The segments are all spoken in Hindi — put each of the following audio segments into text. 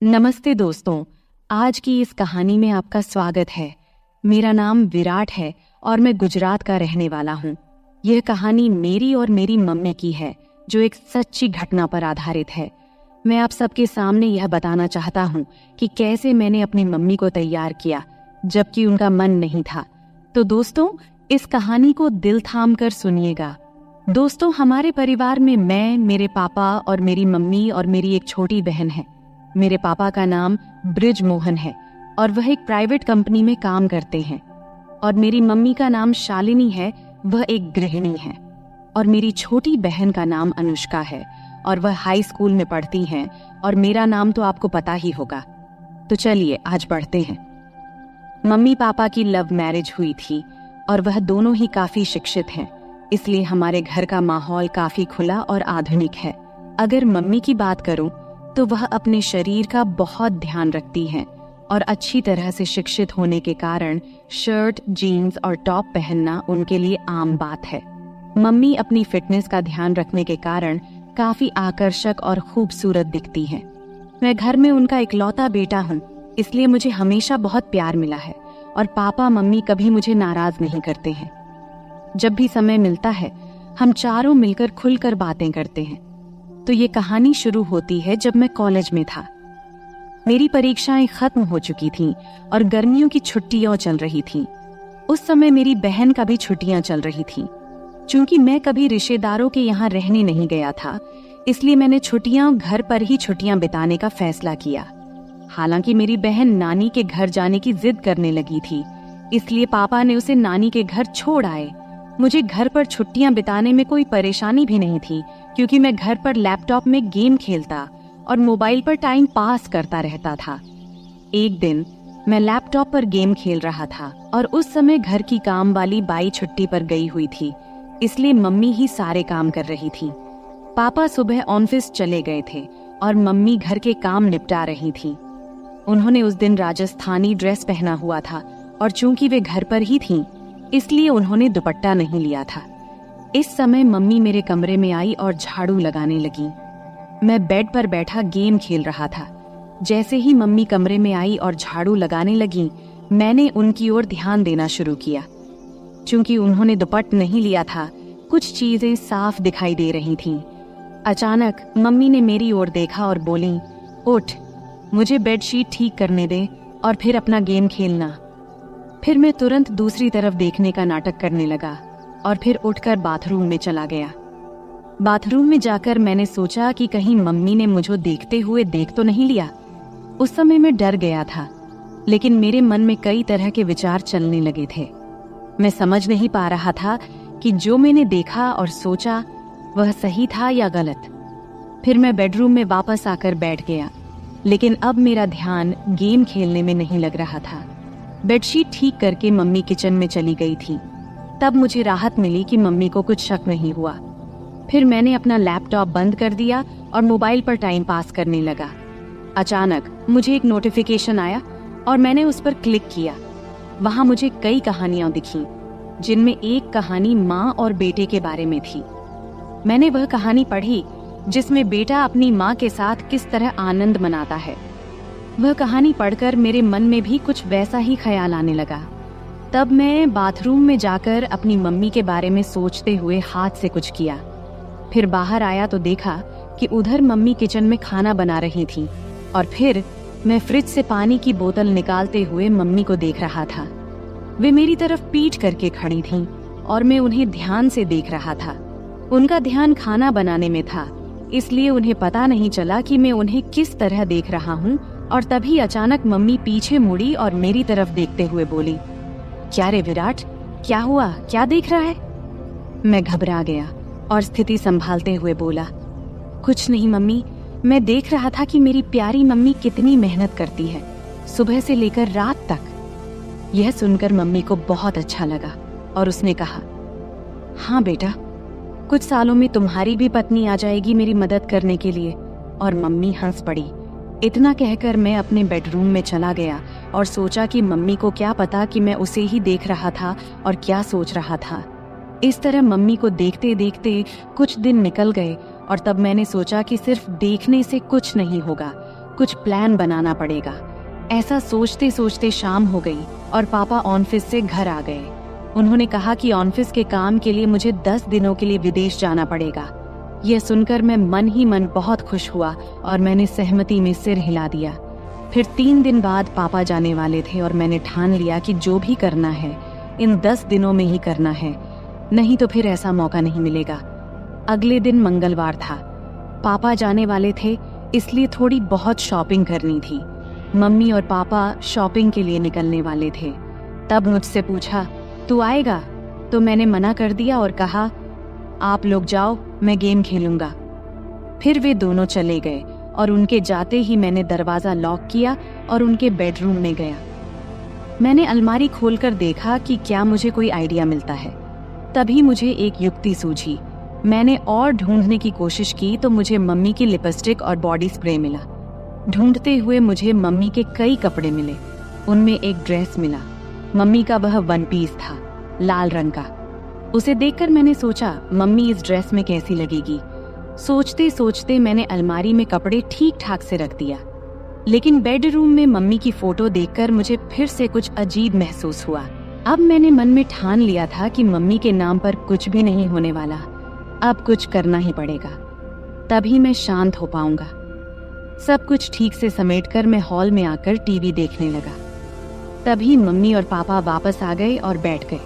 नमस्ते दोस्तों, आज की इस कहानी में आपका स्वागत है। मेरा नाम विराट है और मैं गुजरात का रहने वाला हूँ। यह कहानी मेरी और मेरी मम्मी की है, जो एक सच्ची घटना पर आधारित है। मैं आप सबके सामने यह बताना चाहता हूँ कि कैसे मैंने अपनी मम्मी को तैयार किया, जबकि उनका मन नहीं था। तो दोस्तों, इस कहानी को दिल थाम कर सुनिएगा। दोस्तों, हमारे परिवार में मैं, मेरे पापा और मेरी मम्मी और मेरी एक छोटी बहन है। मेरे पापा का नाम ब्रिज मोहन है और वह एक प्राइवेट कंपनी में काम करते हैं। और मेरी मम्मी का नाम शालिनी है, वह एक गृहिणी है। और मेरी छोटी बहन का नाम अनुष्का है और वह हाई स्कूल में पढ़ती हैं। और मेरा नाम तो आपको पता ही होगा। तो चलिए आज बढ़ते हैं। मम्मी पापा की लव मैरिज हुई थी और वह दोनों ही काफी शिक्षित हैं, इसलिए हमारे घर का माहौल काफी खुला और आधुनिक है। अगर मम्मी की बात करूं तो वह अपने शरीर का बहुत ध्यान रखती हैं और अच्छी तरह से शिक्षित होने के कारण शर्ट, जीन्स और टॉप पहनना उनके लिए आम बात है। मम्मी अपनी फिटनेस का ध्यान रखने के कारण काफी आकर्षक और खूबसूरत दिखती हैं। मैं घर में उनका इकलौता बेटा हूँ, इसलिए मुझे हमेशा बहुत प्यार मिला है और पापा मम्मी कभी मुझे नाराज नहीं करते हैं। जब भी समय मिलता है हम चारों मिलकर खुलकर बातें करते हैं। तो ये कहानी शुरू होती है जब मैं कॉलेज में था। मेरी परीक्षाएं खत्म हो चुकी थीं और गर्मियों की छुट्टियां चल रही थीं। उस समय मेरी बहन का भी छुट्टियां चल रही थीं। चूंकि मैं कभी रिश्तेदारों के यहाँ रहने नहीं गया था, इसलिए मैंने छुट्टियां घर पर ही छुट्टियां बिताने का फैसला किया। हालांकि मेरी बहन नानी के घर जाने की जिद करने लगी थी, इसलिए पापा ने उसे नानी के घर छोड़ आए। मुझे घर पर छुट्टियां बिताने में कोई परेशानी भी नहीं थी, क्योंकि मैं घर पर लैपटॉप में गेम खेलता और मोबाइल पर टाइम पास करता रहता था। एक दिन मैं लैपटॉप पर गेम खेल रहा था और उस समय घर की काम वाली बाई छुट्टी पर गई हुई थी, इसलिए मम्मी ही सारे काम कर रही थी। पापा सुबह ऑफिस चले गए थे और मम्मी घर के काम निपटा रही थी। उन्होंने उस दिन राजस्थानी ड्रेस पहना हुआ था और चूंकि वे घर पर ही थीं, इसलिए उन्होंने दुपट्टा नहीं लिया था। इस समय मम्मी मेरे कमरे में आई और झाड़ू लगाने लगी। मैं बेड पर बैठा गेम खेल रहा था। जैसे ही मम्मी कमरे में आई और झाड़ू लगाने लगी, मैंने उनकी ओर ध्यान देना शुरू किया। चूंकि उन्होंने दुपट्टा नहीं लिया था, कुछ चीजें साफ दिखाई दे रही थीं। अचानक मम्मी ने मेरी ओर देखा और बोली, उठ, मुझे बेडशीट ठीक करने दे और फिर अपना गेम खेलना। फिर मैं तुरंत दूसरी तरफ देखने का नाटक करने लगा और फिर उठकर बाथरूम में चला गया। बाथरूम में जाकर मैंने सोचा कि कहीं मम्मी ने मुझे देखते हुए देख तो नहीं लिया। उस समय मैं डर गया था, लेकिन मेरे मन में कई तरह के विचार चलने लगे थे। मैं समझ नहीं पा रहा था कि जो मैंने देखा और सोचा वह सही था या गलत। फिर मैं बेडरूम में वापस आकर बैठ गया, लेकिन अब मेरा ध्यान गेम खेलने में नहीं लग रहा था। बेडशीट ठीक करके मम्मी किचन में चली गई थी। तब मुझे राहत मिली कि मम्मी को कुछ शक नहीं हुआ। फिर मैंने अपना लैपटॉप बंद कर दिया और मोबाइल पर टाइम पास करने लगा। अचानक मुझे एक नोटिफिकेशन आया और मैंने उस पर क्लिक किया। वहां मुझे कई कहानियां दिखीं, जिनमें एक कहानी माँ और बेटे के बारे में थी। मैंने वह कहानी पढ़ी जिसमें बेटा अपनी माँ के साथ किस तरह आनंद मनाता है। वह कहानी पढ़कर मेरे मन में भी कुछ वैसा ही ख्याल आने लगा। तब मैं बाथरूम में जाकर अपनी मम्मी के बारे में सोचते हुए हाथ से कुछ किया। फिर बाहर आया तो देखा कि उधर मम्मी किचन में खाना बना रही थी और फिर मैं फ्रिज से पानी की बोतल निकालते हुए मम्मी को देख रहा था। वे मेरी तरफ पीठ करके खड़ी थीं और मैं उन्हें ध्यान से देख रहा था। उनका ध्यान खाना बनाने में था, इसलिए उन्हें पता नहीं चला कि मैं उन्हें किस तरह देख रहा हूँ। और तभी अचानक मम्मी पीछे मुड़ी और मेरी तरफ देखते हुए बोली, क्या रे विराट, क्या हुआ, क्या देख रहा है? मैं घबरा गया और स्थिति संभालते हुए बोला, कुछ नहीं मम्मी, मैं देख रहा था कि मेरी प्यारी मम्मी कितनी मेहनत करती है, सुबह से लेकर रात तक। यह सुनकर मम्मी को बहुत अच्छा लगा और उसने कहा, हाँ बेटा, कुछ सालों में तुम्हारी भी पत्नी आ जाएगी मेरी मदद करने के लिए। और मम्मी हंस पड़ी। इतना कहकर मैं अपने बेडरूम में चला गया और सोचा कि मम्मी को क्या पता कि मैं उसे ही देख रहा था और क्या सोच रहा था। इस तरह मम्मी को देखते देखते कुछ दिन निकल गए और तब मैंने सोचा कि सिर्फ देखने से कुछ नहीं होगा, कुछ प्लान बनाना पड़ेगा। ऐसा सोचते सोचते शाम हो गई और पापा ऑफिस से घर आ गए। उन्होंने कहा कि ऑफिस के काम के लिए मुझे 10 दिनों के लिए विदेश जाना पड़ेगा। यह सुनकर मैं मन ही मन बहुत खुश हुआ और मैंने सहमति में सिर हिला दिया। फिर 3 दिन बाद पापा जाने वाले थे और मैंने ठान लिया कि जो भी करना है इन 10 दिनों में ही करना है, नहीं तो फिर ऐसा मौका नहीं मिलेगा। अगले दिन मंगलवार था। पापा जाने वाले थे, इसलिए थोड़ी बहुत शॉपिंग करनी थी। मम्मी और पापा शॉपिंग के लिए निकलने वाले थे। तब मुझसे पूछा, तू आएगा? तो मैंने मना कर दिया और कहा, आप लोग जाओ, मैं गेम खेलूंगा। फिर वे दोनों चले गए और उनके जाते ही मैंने दरवाजा लॉक किया और उनके बेडरूम में गया। मैंने अलमारी खोलकर देखा कि क्या मुझे कोई आइडिया मिलता है। तभी मुझे एक युक्ति सूझी। मैंने और ढूंढने की कोशिश की तो मुझे मम्मी की लिपस्टिक और बॉडी स्प्रे मिला। ढूंढते हुए मुझे मम्मी के कई कपड़े मिले। उनमें एक ड्रेस मिला। मम्मी का वह 1 पीस था, लाल रंग का। उसे देखकर मैंने सोचा, मम्मी इस ड्रेस में कैसी लगेगी। सोचते सोचते मैंने अलमारी में कपड़े ठीक ठाक से रख दिया। लेकिन बेडरूम में मम्मी की फोटो देखकर मुझे फिर से कुछ अजीब महसूस हुआ। अब मैंने मन में ठान लिया था कि मम्मी के नाम पर कुछ भी नहीं होने वाला। अब कुछ करना ही पड़ेगा, तभी मैं शांत हो पाऊंगा। सब कुछ ठीक से समेटकर मैं हॉल में आकर टीवी देखने लगा। तभी मम्मी और पापा वापस आ गए और बैठ गए।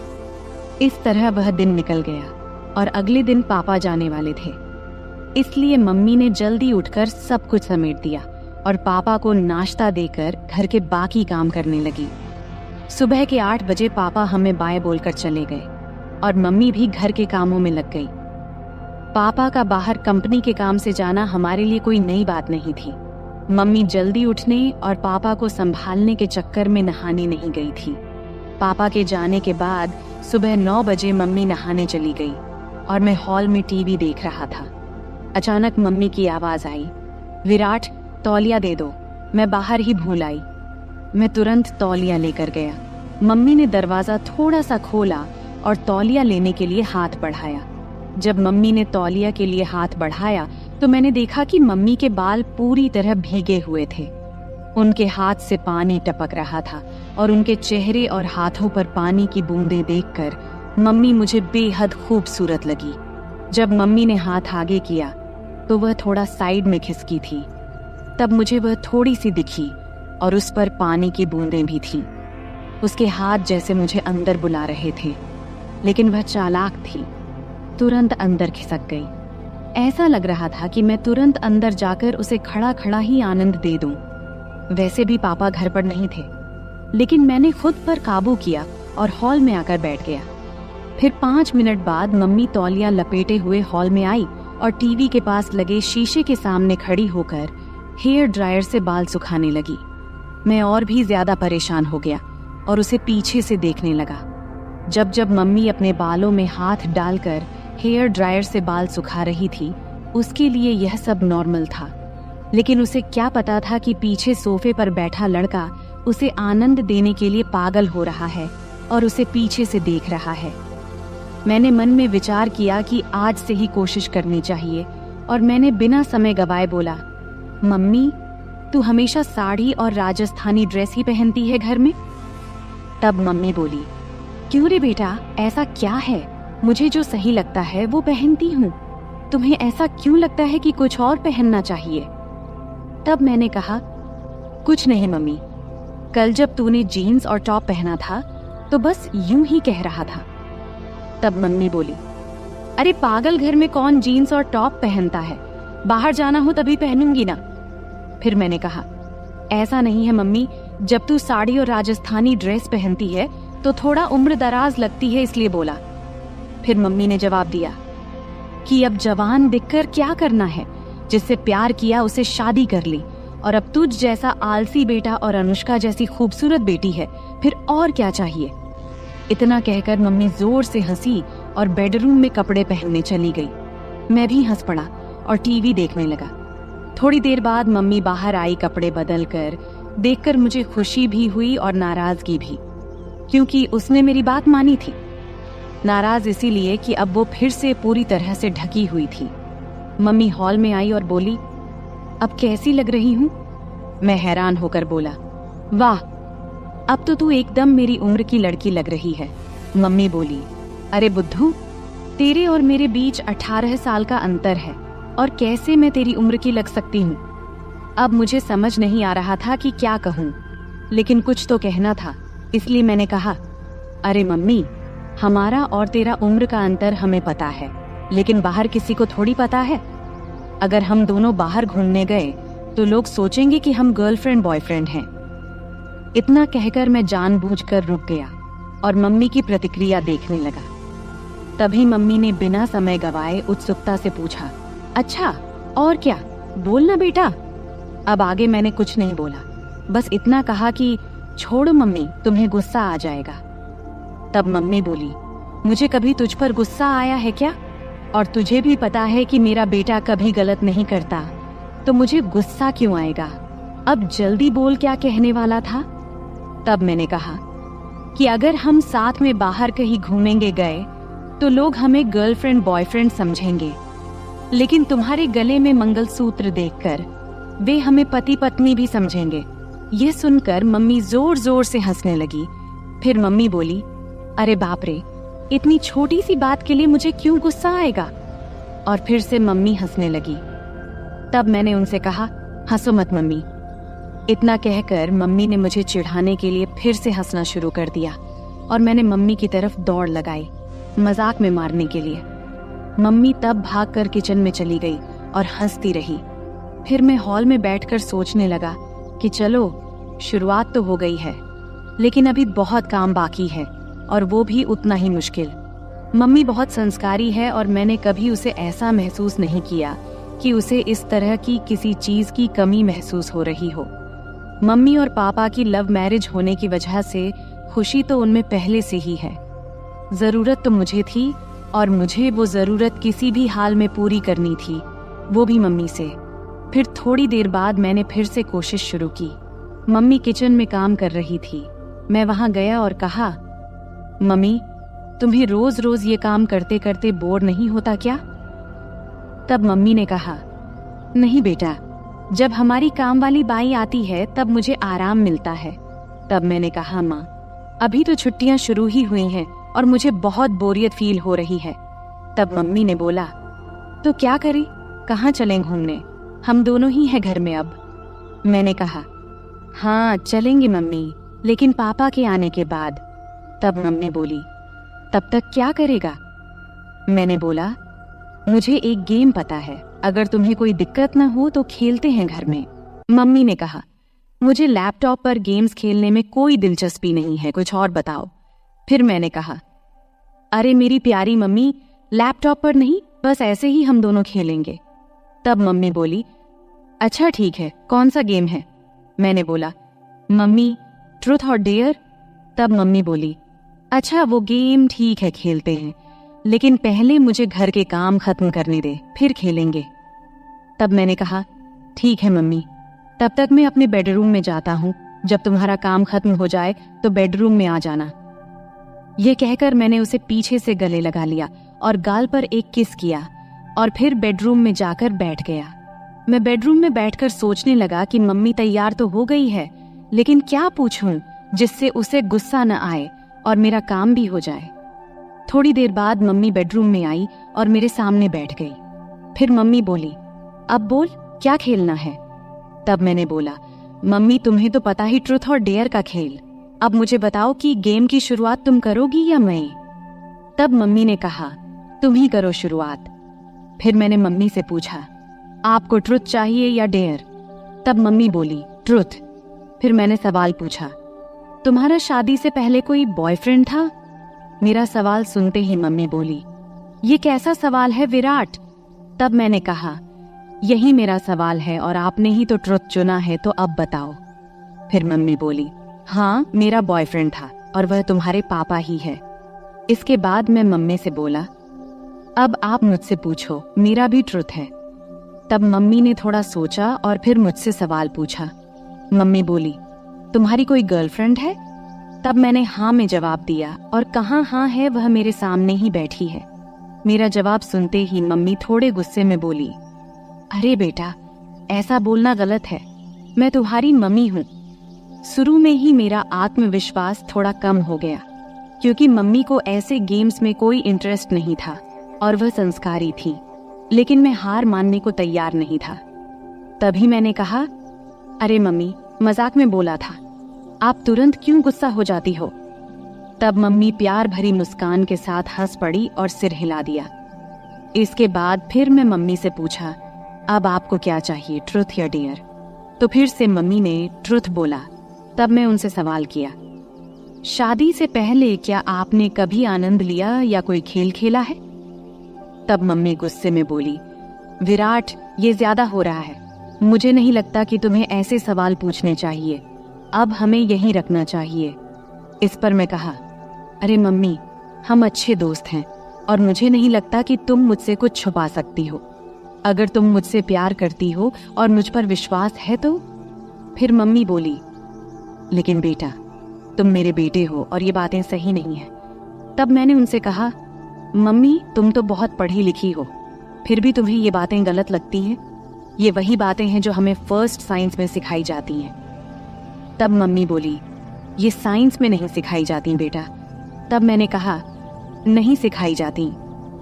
इस तरह वह दिन निकल गया और अगले दिन पापा जाने वाले थे। इसलिए मम्मी ने जल्दी उठकर सब कुछ समेट दिया और पापा को नाश्ता देकर घर के बाकी काम करने लगी। सुबह के 8 बजे पापा हमें बाय बोलकर चले गए और मम्मी भी घर के कामों में लग गई। पापा का बाहर कंपनी के काम से जाना हमारे लिए कोई नई बात नहीं थी। मम्मी जल्दी उठने और पापा को संभालने के चक्कर में नहाने नहीं गई थी। पापा के जाने के बाद सुबह 9 बजे मम्मी नहाने चली गई और मैं हॉल में टीवी देख रहा था। अचानक मम्मी की आवाज आई, विराट, तौलिया दे दो। मैं बाहर ही भूल आई। मैं तुरंत तौलिया लेकर गया। मम्मी ने दरवाजा थोड़ा सा खोला और तौलिया लेने के लिए हाथ बढ़ाया। जब मम्मी ने तौलिया के लिए हाथ बढ़ाया तो मैंने देखा कि मम्मी के बाल पूरी तरह भीगे हुए थे। उनके हाथ से पानी टपक रहा था और उनके चेहरे और हाथों पर पानी की बूंदें देखकर मम्मी मुझे बेहद खूबसूरत लगी। जब मम्मी ने हाथ आगे किया तो वह थोड़ा साइड में खिसकी थी। तब मुझे वह थोड़ी सी दिखी और उस पर पानी की बूंदें भी थीं। उसके हाथ जैसे मुझे अंदर बुला रहे थे, लेकिन वह चालाक थी, तुरंत अंदर खिसक गई। ऐसा लग रहा था कि मैं तुरंत अंदर जाकर उसे खड़ा खड़ा ही आनंद दे दूं। वैसे भी पापा घर पर नहीं थे, लेकिन मैंने खुद पर काबू किया और हॉल में आकर बैठ गया। फिर 5 मिनट बाद मम्मी तौलिया लपेटे हुए हॉल में आई और टीवी के पास लगे शीशे के सामने खड़ी होकर हेयर ड्रायर से बाल सुखाने लगी। मैं और भी ज्यादा परेशान हो गया और उसे पीछे से देखने लगा। जब जब मम्मी अपने बालों में हाथ डालकर हेयर ड्रायर से बाल सुखा रही थी, उसके लिए यह सब नॉर्मल था। लेकिन उसे क्या पता था कि पीछे सोफे पर बैठा लड़का उसे आनंद देने के लिए पागल हो रहा है और उसे पीछे से देख रहा है। मैंने मन में विचार किया कि आज से ही कोशिश करनी चाहिए और मैंने बिना समय गवाए बोला, मम्मी, तू हमेशा साड़ी और राजस्थानी ड्रेस ही पहनती है घर में? तब मम्मी बोली, क्यों रे बेटा, ऐसा क्या है? मुझे जो सही लगता है वो पहनती हूँ। तुम्हें ऐसा क्यों लगता है कि कुछ और पहनना चाहिए? तब मैंने कहा, कुछ नहीं मम्मी, कल जब तूने जीन्स और टॉप पहना था तो बस यूं ही कह रहा था। तब मम्मी बोली, अरे पागल, घर में कौन जीन्स और टॉप पहनता है? बाहर जाना हो तभी पहनूंगी ना। फिर मैंने कहा, ऐसा नहीं है मम्मी, जब तू साड़ी और राजस्थानी ड्रेस पहनती है तो थोड़ा उम्र दराज लगती है, इसलिए बोला। फिर मम्मी ने जवाब दिया कि अब जवान दिखकर क्या करना है, जिससे प्यार किया उसे शादी कर ली, और अब तुझ जैसा आलसी बेटा और अनुष्का जैसी खूबसूरत बेटी है, फिर और क्या चाहिए। इतना कहकर मम्मी जोर से हंसी और बेडरूम में कपड़े पहनने चली गई। मैं भी हंस पड़ा और टीवी देखने लगा। थोड़ी देर बाद मम्मी बाहर आई कपड़े बदल कर। देखकर मुझे खुशी भी हुई और नाराजगी भी, क्योंकि उसने मेरी बात मानी थी। नाराज इसीलिए कि अब वो फिर से पूरी तरह से ढकी हुई थी। मम्मी हॉल में आई और बोली, अब कैसी लग रही हूँ? मैं हैरान होकर बोला, वाह, अब तो तू एकदम मेरी उम्र की लड़की लग रही है। मम्मी बोली, अरे बुद्धू, तेरे और मेरे बीच 18 साल का अंतर है और कैसे मैं तेरी उम्र की लग सकती हूँ। अब मुझे समझ नहीं आ रहा था कि क्या कहूँ, लेकिन कुछ तो कहना था, इसलिए मैंने कहा, अरे मम्मी, हमारा और तेरा उम्र का अंतर हमें पता है, लेकिन बाहर किसी को थोड़ी पता है। अगर हम दोनों बाहर घूमने गए तो लोग सोचेंगे कि हम गर्लफ्रेंड बॉयफ्रेंड हैं। इतना कहकर मैं जानबूझकर रुक गया और मम्मी की प्रतिक्रिया देखने लगा। तभी मम्मी ने बिना समय गवाए उत्सुकता से पूछा, अच्छा और क्या, बोलना बेटा। अब आगे मैंने कुछ नहीं बोला, बस इतना कहा कि छोड़ो मम्मी, तुम्हें गुस्सा आ जाएगा। तब मम्मी बोली, मुझे कभी तुझ पर गुस्सा आया है क्या? और तुझे भी पता है कि मेरा बेटा कभी गलत नहीं करता, तो मुझे गुस्सा क्यों आएगा? अब जल्दी बोल, क्या कहने वाला था? तब मैंने कहा कि अगर हम साथ में बाहर कहीं घूमेंगे गए तो लोग हमें गर्लफ्रेंड बॉयफ्रेंड समझेंगे, लेकिन तुम्हारे गले में मंगलसूत्र देखकर वे हमें पति पत्नी भी समझेंगे। ये सुनकर मम्मी जोर जोर से हंसने लगी। फिर मम्मी बोली, अरे बाप रे, इतनी छोटी सी बात के लिए मुझे क्यों गुस्सा आएगा? और फिर से मम्मी हंसने लगी। तब मैंने उनसे कहा, हंसो मत मम्मी। इतना कहकर मम्मी ने मुझे चिढ़ाने के लिए फिर से हंसना शुरू कर दिया और मैंने मम्मी की तरफ दौड़ लगाई, मजाक में मारने के लिए। मम्मी तब भागकर किचन में चली गई और हंसती रही। फिर मैं हॉल में बैठकर सोचने लगा कि चलो, शुरुआत तो हो गई है, लेकिन अभी बहुत काम बाकी है और वो भी उतना ही मुश्किल। मम्मी बहुत संस्कारी है और मैंने कभी उसे ऐसा महसूस नहीं किया कि उसे इस तरह की किसी चीज की कमी महसूस हो रही हो। मम्मी और पापा की लव मैरिज होने की वजह से खुशी तो उनमें पहले से ही है। जरूरत तो मुझे थी और मुझे वो जरूरत किसी भी हाल में पूरी करनी थी, वो भी मम्मी से। फिर थोड़ी देर बाद मैंने फिर से कोशिश शुरू की। मम्मी किचन में काम कर रही थी। मैं वहां गया और कहा, मम्मी, तुम्हें रोज रोज ये काम करते करते बोर नहीं होता क्या? तब मम्मी ने कहा, नहीं बेटा, जब हमारी काम वाली बाई आती है तब मुझे आराम मिलता है। तब मैंने कहा, माँ, अभी तो छुट्टियां शुरू ही हुई हैं और मुझे बहुत बोरियत फील हो रही है। तब मम्मी ने बोला, तो क्या करें, कहाँ चलें घूमने? हम दोनों ही हैं घर में अब। मैंने कहा, हाँ चलेंगे मम्मी, लेकिन पापा के आने के बाद। तब मम्मी बोली, तब तक क्या करेगा? मैंने बोला, मुझे एक गेम पता है, अगर तुम्हें कोई दिक्कत न हो तो खेलते हैं घर में। मम्मी ने कहा, मुझे लैपटॉप पर गेम्स खेलने में कोई दिलचस्पी नहीं है, कुछ और बताओ। फिर मैंने कहा, अरे मेरी प्यारी मम्मी, लैपटॉप पर नहीं, बस ऐसे ही हम दोनों खेलेंगे। तब मम्मी बोली, अच्छा ठीक है, कौन सा गेम है? मैंने बोला, मम्मी, ट्रूथ और डेयर। तब मम्मी बोली, अच्छा वो गेम ठीक है, खेलते हैं, लेकिन पहले मुझे घर के काम खत्म करने दे, फिर खेलेंगे। तब मैंने कहा, ठीक है मम्मी, तब तक मैं अपने बेडरूम में जाता हूँ, जब तुम्हारा काम खत्म हो जाए तो बेडरूम में आ जाना। ये कहकर मैंने उसे पीछे से गले लगा लिया और गाल पर एक किस किया और फिर बेडरूम में जाकर बैठ गया। मैं बेडरूम में बैठकर सोचने लगा कि मम्मी तैयार तो हो गई है, लेकिन क्या पूछूं जिससे उसे गुस्सा न आए और मेरा काम भी हो जाए। थोड़ी देर बाद मम्मी बेडरूम में आई और मेरे सामने बैठ गई। फिर मम्मी बोली, अब बोल, क्या खेलना है? तब मैंने बोला, मम्मी तुम्हें तो पता ही ट्रूथ और डेयर का खेल, अब मुझे बताओ कि गेम की शुरुआत तुम करोगी या मैं? तब मम्मी ने कहा, तुम ही करो शुरुआत। फिर मैंने मम्मी से पूछा, आपको ट्रुथ चाहिए या डेयर? तब मम्मी बोली, ट्रुथ। फिर मैंने सवाल पूछा, तुम्हारा शादी से पहले कोई बॉयफ्रेंड था? मेरा सवाल सुनते ही मम्मी बोली, ये कैसा सवाल है विराट? तब मैंने कहा, यही मेरा सवाल है और आपने ही तो ट्रुथ चुना है, तो अब बताओ। फिर मम्मी बोली, हाँ मेरा बॉयफ्रेंड था और वह तुम्हारे पापा ही है। इसके बाद मैं मम्मी से बोला, अब आप मुझसे पूछो, मेरा भी ट्रुथ है। तब मम्मी ने थोड़ा सोचा और फिर मुझसे सवाल पूछा। मम्मी बोली, तुम्हारी कोई गर्लफ्रेंड है? तब मैंने हाँ में जवाब दिया और कहाँ हाँ है, वह मेरे सामने ही बैठी है। मेरा जवाब सुनते ही मम्मी थोड़े गुस्से में बोली, अरे बेटा, ऐसा बोलना गलत है। मैं तुम्हारी मम्मी हूँ। शुरू में ही मेरा आत्मविश्वास थोड़ा कम हो गया, क्योंकि मम्मी को ऐसे गेम्स में कोई इंटरेस्ट नहीं था और वह संस्कारी थी। लेकिन मैं हार मानने को तैयार नहीं था। तभी मैंने कहा, अरे मम्मी, मजाक में बोला था, आप तुरंत क्यों गुस्सा हो जाती हो? तब मम्मी प्यार भरी मुस्कान के साथ हंस पड़ी और सिर हिला दिया। इसके बाद फिर मैं मम्मी से पूछा, अब आपको क्या चाहिए, ट्रुथ या डेयर? तो फिर से मम्मी ने ट्रुथ बोला। तब मैं उनसे सवाल किया, शादी से पहले क्या आपने कभी आनंद लिया या कोई खेल खेला है? तब मम्मी गुस्से में बोली, विराट, ये ज्यादा हो रहा है। मुझे नहीं लगता कि तुम्हें ऐसे सवाल पूछने चाहिए। अब हमें यहीं रखना चाहिए। इस पर मैं कहा, अरे मम्मी, हम अच्छे दोस्त हैं और मुझे नहीं लगता कि तुम मुझसे कुछ छुपा सकती हो। अगर तुम मुझसे प्यार करती हो और मुझ पर विश्वास है तो। फिर मम्मी बोली, लेकिन बेटा, तुम मेरे बेटे हो और ये बातें सही नहीं है। तब मैंने उनसे कहा, मम्मी, तुम तो बहुत पढ़ी लिखी हो, फिर भी तुम्हें ये बातें गलत लगती हैं। ये वही बातें हैं जो हमें फर्स्ट साइंस में सिखाई जाती हैं। तब मम्मी बोली, ये साइंस में नहीं सिखाई जाती बेटा। तब मैंने कहा, नहीं सिखाई जाती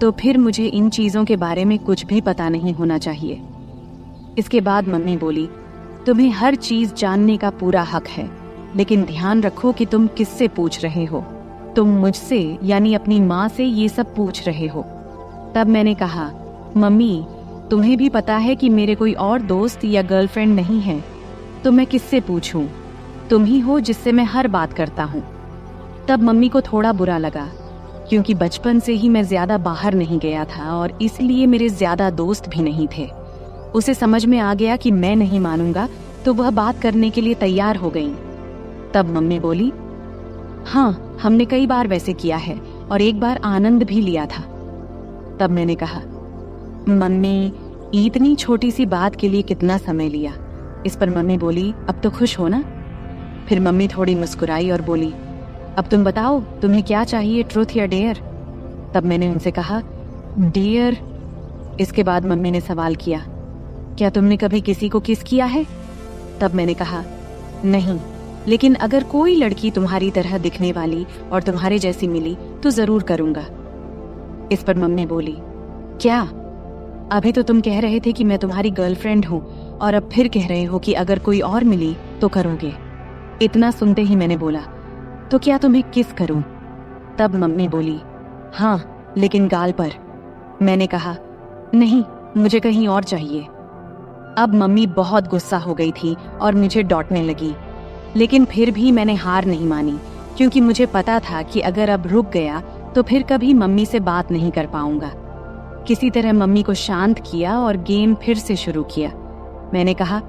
तो फिर मुझे इन चीजों के बारे में कुछ भी पता नहीं होना चाहिए। इसके बाद मम्मी बोली, तुम्हें हर चीज जानने का पूरा हक है, लेकिन ध्यान रखो कि तुम किससे पूछ रहे हो। तुम मुझसे यानी अपनी माँ से ये सब पूछ रहे हो। तब मैंने कहा, मम्मी, तुम्हें भी पता है कि मेरे कोई और दोस्त या गर्लफ्रेंड नहीं है, तो मैं किससे पूछूं? तुम ही हो जिससे मैं हर बात करता हूँ। तब मम्मी को थोड़ा बुरा लगा, क्योंकि बचपन से ही मैं ज्यादा बाहर नहीं गया था और इसलिए मेरे ज्यादा दोस्त भी नहीं थे। उसे समझ में आ गया कि मैं नहीं मानूंगा, तो वह बात करने के लिए तैयार हो गई। तब मम्मी बोली, हाँ, हमने कई बार वैसे किया है और एक बार आनंद भी लिया था। तब मैंने कहा, मम्मी, इतनी छोटी सी बात के लिए कितना समय लिया? इस पर मम्मी बोली, अब तो खुश हो ना? फिर मम्मी थोड़ी मुस्कुराई और बोली, अब तुम बताओ, तुम्हें क्या चाहिए, ट्रुथ या डेयर? तब मैंने उनसे कहा, डेयर। इसके बाद मम्मी ने सवाल किया, क्या तुमने कभी किसी को किस किया है? तब मैंने कहा, नहीं, लेकिन अगर कोई लड़की तुम्हारी तरह दिखने वाली और तुम्हारे जैसी मिली तो जरूर करूंगा। इस पर मम्मी बोली, क्या? अभी तो तुम कह रहे थे कि मैं तुम्हारी गर्लफ्रेंड हूँ और अब फिर कह रहे हो कि अगर कोई और मिली तो करोगे। इतना सुनते ही मैंने बोला, तो क्या तुम्हें किस करूं? तब मम्मी बोली, हाँ, लेकिन गाल पर। मैंने कहा, नहीं, मुझे कहीं और चाहिए। अब मम्मी बहुत गुस्सा हो गई थी और मुझे डांटने लगी, लेकिन फिर भी मैंने हार नहीं मानी, क्योंकि मुझे पता था कि अगर अब रुक गया तो फिर कभी मम्मी से बात नहीं कर पाऊंगा। किसी तरह मम्मी को शांत किया और गेम फिर से शुरू किया। मैंने कहा,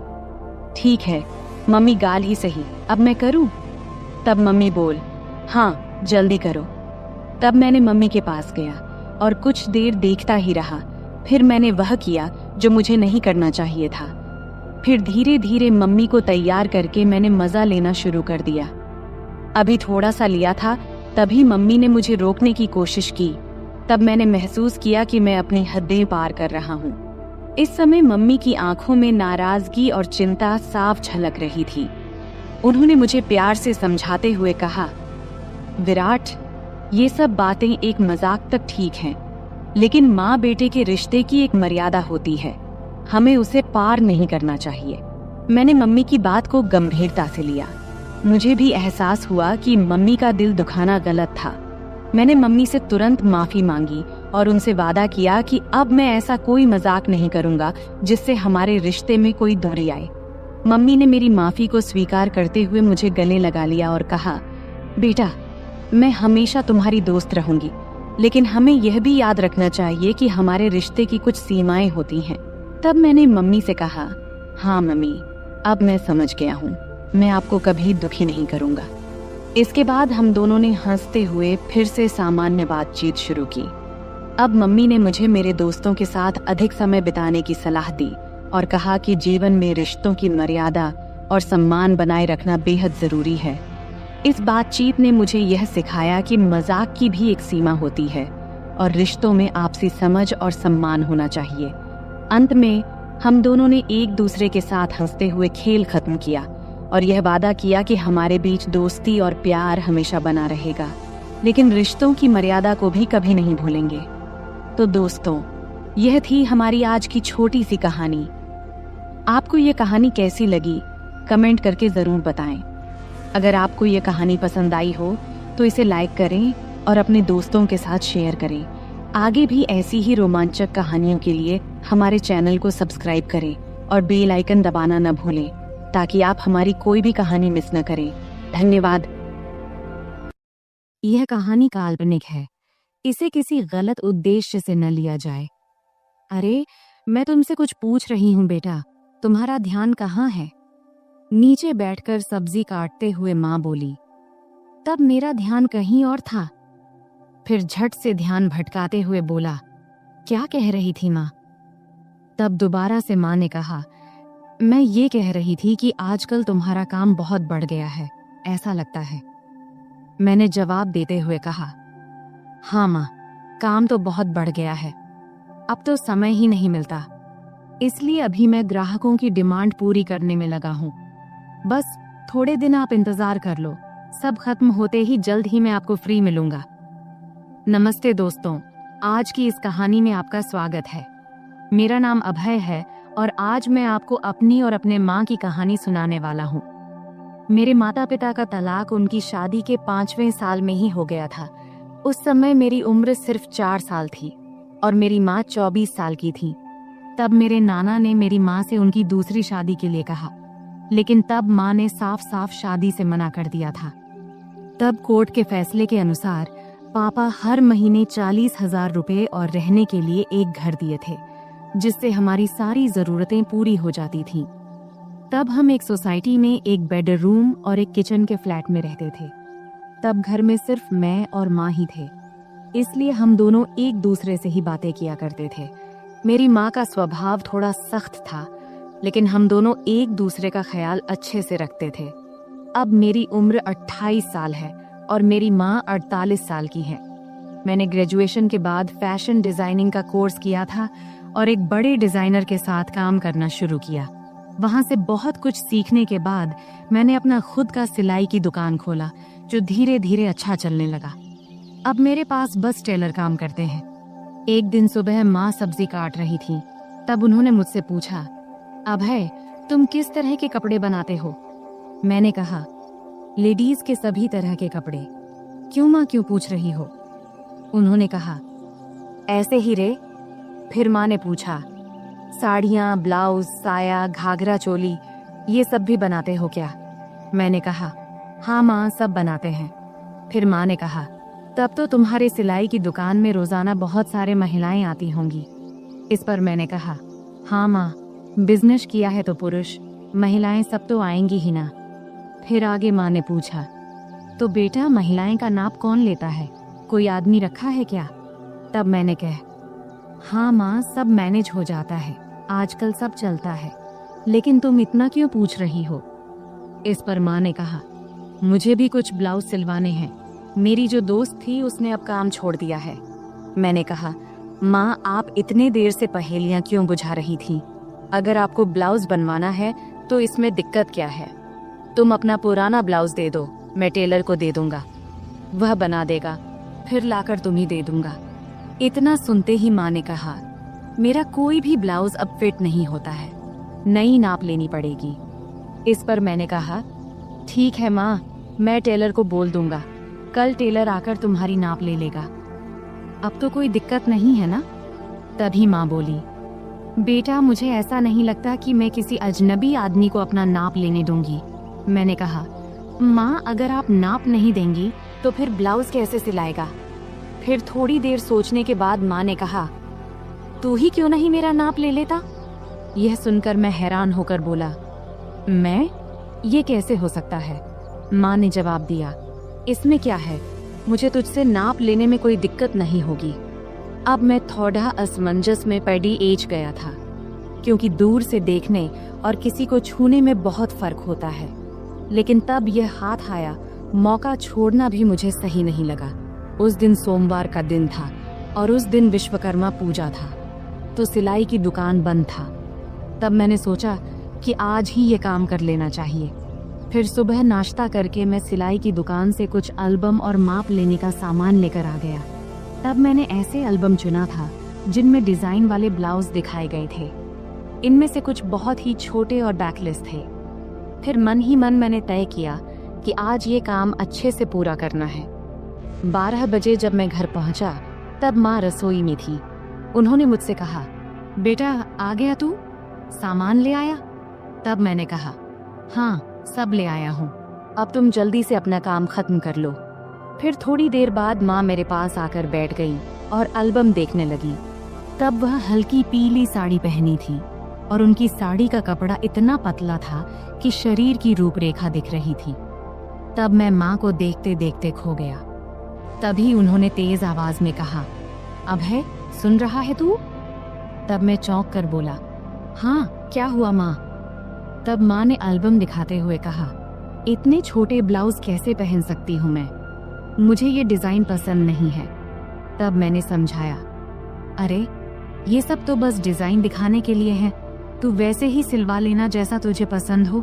ठीक है मम्मी, गाल ही सही, अब मैं करूं? तब मम्मी बोल, हाँ, जल्दी करो। तब मैंने मम्मी के पास गया और कुछ देर देखता ही रहा। फिर मैंने वह किया जो मुझे नहीं करना चाहिए था। फिर धीरे धीरे मम्मी को तैयार करके मैंने मजा लेना शुरू कर दिया। अभी थोड़ा सा लिया था, तभी मम्मी ने मुझे रोकने की कोशिश की। तब मैंने महसूस किया कि मैं अपनी हदें पार कर रहा हूँ। इस समय मम्मी की आंखों में नाराजगी और चिंता साफ झलक रही थी। उन्होंने मुझे प्यार से समझाते हुए कहा, विराट, ये सब बातें एक मजाक तक ठीक हैं, लेकिन माँ बेटे के रिश्ते की एक मर्यादा होती है, हमें उसे पार नहीं करना चाहिए। मैंने मम्मी की बात को गंभीरता से लिया। मुझे भी एहसास हुआ कि मम्मी का दिल दुखाना गलत था। मैंने मम्मी से तुरंत माफी मांगी और उनसे वादा किया कि अब मैं ऐसा कोई मजाक नहीं करूंगा जिससे हमारे रिश्ते में कोई दूरी आए। मम्मी ने मेरी माफी को स्वीकार करते हुए मुझे गले लगा लिया और कहा, बेटा, मैं हमेशा तुम्हारी दोस्त रहूंगी, लेकिन हमें यह भी याद रखना चाहिए कि हमारे रिश्ते की कुछ सीमाएं होती हैं। तब मैंने मम्मी से कहा, हाँ मम्मी, अब मैं समझ गया हूँ, मैं आपको कभी दुखी नहीं करूंगा। इसके बाद हम दोनों ने हंसते हुए फिर से सामान्य बातचीत शुरू की। अब मम्मी ने मुझे मेरे दोस्तों के साथ अधिक समय बिताने की सलाह दी और कहा कि जीवन में रिश्तों की मर्यादा और सम्मान बनाए रखना बेहद जरूरी है। इस बातचीत ने मुझे यह सिखाया कि मजाक की भी एक सीमा होती है और रिश्तों में आपसी समझ और सम्मान होना चाहिए। अंत में हम दोनों ने एक दूसरे के साथ हंसते हुए खेल खत्म किया और यह वादा किया कि हमारे बीच दोस्ती और प्यार हमेशा बना रहेगा, लेकिन रिश्तों की मर्यादा को भी कभी नहीं भूलेंगे। तो दोस्तों, यह थी हमारी आज की छोटी सी कहानी। आपको यह कहानी कैसी लगी कमेंट करके जरूर बताएं। अगर आपको यह कहानी पसंद आई हो तो इसे लाइक करें और अपने दोस्तों के साथ शेयर करें। आगे भी ऐसी ही रोमांचक कहानियों के लिए हमारे चैनल को सब्सक्राइब करें और बेल आइकन दबाना न भूलें ताकि आप हमारी कोई भी कहानी मिस न करें। धन्यवाद। यह कहानी काल्पनिक है, इसे किसी गलत उद्देश्य से न लिया जाए। अरे, मैं तुमसे कुछ पूछ रही हूँ बेटा, तुम्हारा ध्यान कहाँ है? नीचे बैठकर सब्जी काटते हुए माँ बोली। तब मेरा ध्यान कहीं और था। फिर झट से ध्यान भटकाते हुए बोला, क्या कह रही थी माँ? तब दोबारा से माँ ने कहा, मैं ये कह रही थी कि आजकल तुम्हारा काम बहुत बढ़ गया है, ऐसा लगता है। मैंने जवाब देते हुए कहा, हाँ माँ, काम तो बहुत बढ़ गया है, अब तो समय ही नहीं मिलता, इसलिए अभी मैं ग्राहकों की डिमांड पूरी करने में लगा हूँ। बस थोड़े दिन आप इंतजार कर लो, सब खत्म होते ही जल्द ही मैं आपको फ्री मिलूंगा। नमस्ते दोस्तों, आज की इस कहानी में आपका स्वागत है। मेरा नाम अभय है और आज मैं आपको अपनी और अपने माँ की कहानी सुनाने वाला हूँ। मेरे माता पिता का तलाक उनकी शादी के 5वें साल में ही हो गया था। उस समय मेरी उम्र सिर्फ 4 साल थी और मेरी माँ 24 साल की थी। तब मेरे नाना ने मेरी माँ से उनकी दूसरी शादी के लिए कहा, लेकिन तब माँ ने साफ साफ शादी से मना कर दिया था। तब कोर्ट के फैसले के अनुसार पापा हर महीने 40,000 रुपए और रहने के लिए एक घर दिए थे, जिससे हमारी सारी जरूरतें पूरी हो जाती थीं। तब हम एक सोसाइटी में एक बेडरूम और एक किचन के फ्लैट में रहते थे। तब घर में सिर्फ मैं और माँ ही थे, इसलिए हम दोनों एक दूसरे से ही बातें किया करते थे। मेरी माँ का स्वभाव थोड़ा सख्त था, लेकिन हम दोनों एक दूसरे का ख्याल अच्छे से रखते थे। अब मेरी उम्र 28 साल है और मेरी माँ 48 साल की है। मैंने ग्रेजुएशन के बाद फैशन डिजाइनिंग का कोर्स किया था और एक बड़े डिजाइनर के साथ काम करना शुरू किया। वहां से बहुत कुछ सीखने के बाद मैंने अपना खुद का सिलाई की दुकान खोला, जो धीरे धीरे अच्छा चलने लगा। अब मेरे पास बस टेलर काम करते हैं। एक दिन सुबह माँ सब्जी काट रही थी, तब उन्होंने मुझसे पूछा, अभय, तुम किस तरह के कपड़े बनाते हो? मैंने कहा, लेडीज के सभी तरह के कपड़े। क्यों माँ, क्यों पूछ रही हो? उन्होंने कहा, ऐसे ही रे। फिर माँ ने पूछा, साड़ियाँ, ब्लाउज, साया, घाघरा चोली, ये सब भी बनाते हो क्या? मैंने कहा, हाँ माँ, सब बनाते हैं। फिर माँ ने कहा, तब तो तुम्हारे सिलाई की दुकान में रोजाना बहुत सारे महिलाएं आती होंगी। इस पर मैंने कहा, हाँ माँ, बिजनेस किया है तो पुरुष, महिलाएं सब तो आएंगी ही ना। फिर आगे माँ ने पूछा, तो बेटा महिलाएं का नाप कौन लेता है? कोई आदमी रखा है क्या? तब मैंने कहा, हाँ माँ, सब मैनेज हो जाता है, आजकल सब चलता है, लेकिन तुम इतना क्यों पूछ रही हो? इस पर माँ ने कहा, मुझे भी कुछ ब्लाउज सिलवाने हैं, मेरी जो दोस्त थी उसने अब काम छोड़ दिया है। मैंने कहा, माँ, आप इतने देर से पहेलियां क्यों बुझा रही थी? अगर आपको ब्लाउज बनवाना है तो इसमें दिक्कत क्या है? तुम अपना पुराना ब्लाउज दे दो, मैं टेलर को दे दूंगा, वह बना देगा, फिर लाकर तुम्हें दे दूंगा। इतना सुनते ही माँ ने कहा, मेरा कोई भी ब्लाउज अब फिट नहीं होता है, नई नाप लेनी पड़ेगी। इस पर मैंने कहा, ठीक है माँ, मैं टेलर को बोल दूंगा, कल टेलर आकर तुम्हारी नाप ले लेगा। अब तो कोई दिक्कत नहीं है ना? तभी माँ बोली, बेटा मुझे ऐसा नहीं लगता कि मैं किसी अजनबी आदमी को अपना नाप लेने दूंगी। मैंने कहा, माँ, अगर आप नाप नहीं देंगी तो फिर ब्लाउज कैसे सिलाएगा? फिर थोड़ी देर सोचने के बाद माँ ने कहा, तू ही क्यों नहीं मेरा नाप ले लेता? यह सुनकर मैं हैरान होकर बोला, मैं? ये कैसे हो सकता है? माँ ने जवाब दिया, इसमें क्या है, मुझे तुझसे नाप लेने में कोई दिक्कत नहीं होगी। अब मैं थोड़ा असमंजस में पड़ी एज गया था, क्योंकि दूर से देखने और किसी को छूने में बहुत फर्क होता है। लेकिन तब यह हाथ आया, मौका छोड़ना भी मुझे सही नहीं लगा। उस दिन सोमवार का दिन था और उस दिन विश्वकर्मा पूजा था, तो सिलाई की दुकान बंद था। तब मैंने सोचा कि आज ही ये काम कर लेना चाहिए। फिर सुबह नाश्ता करके मैं सिलाई की दुकान से कुछ एल्बम और माप लेने का सामान लेकर आ गया। तब मैंने ऐसे एल्बम चुना था जिनमें डिजाइन वाले ब्लाउज दिखाए गए थे। इनमें से कुछ बहुत ही छोटे और बैकलेस थे। फिर मन ही मन मैंने तय किया कि आज ये काम अच्छे से पूरा करना है। 12 बजे जब मैं घर पहुंचा तब माँ रसोई में थी। उन्होंने मुझसे कहा, बेटा आ गया तू, सामान ले आया? तब मैंने कहा, हाँ सब ले आया हूँ, अब तुम जल्दी से अपना काम खत्म कर लो। फिर थोड़ी देर बाद माँ मेरे पास आकर बैठ गई और एल्बम देखने लगी। तब वह हल्की पीली साड़ी पहनी थी और उनकी साड़ी का कपड़ा इतना पतला था कि शरीर की रूपरेखा दिख रही थी। तब मैं माँ को देखते देखते खो गया। तभी उन्होंने तेज आवाज में कहा, अभय सुन रहा है तू? तब मैं चौंक कर बोला, हाँ क्या हुआ माँ? तब माँ ने एल्बम दिखाते हुए कहा, इतने छोटे ब्लाउज कैसे पहन सकती हूँ मैं, मुझे ये डिजाइन पसंद नहीं है। तब मैंने समझाया, अरे ये सब तो बस डिजाइन दिखाने के लिए है, तू वैसे ही सिलवा लेना जैसा तुझे पसंद हो।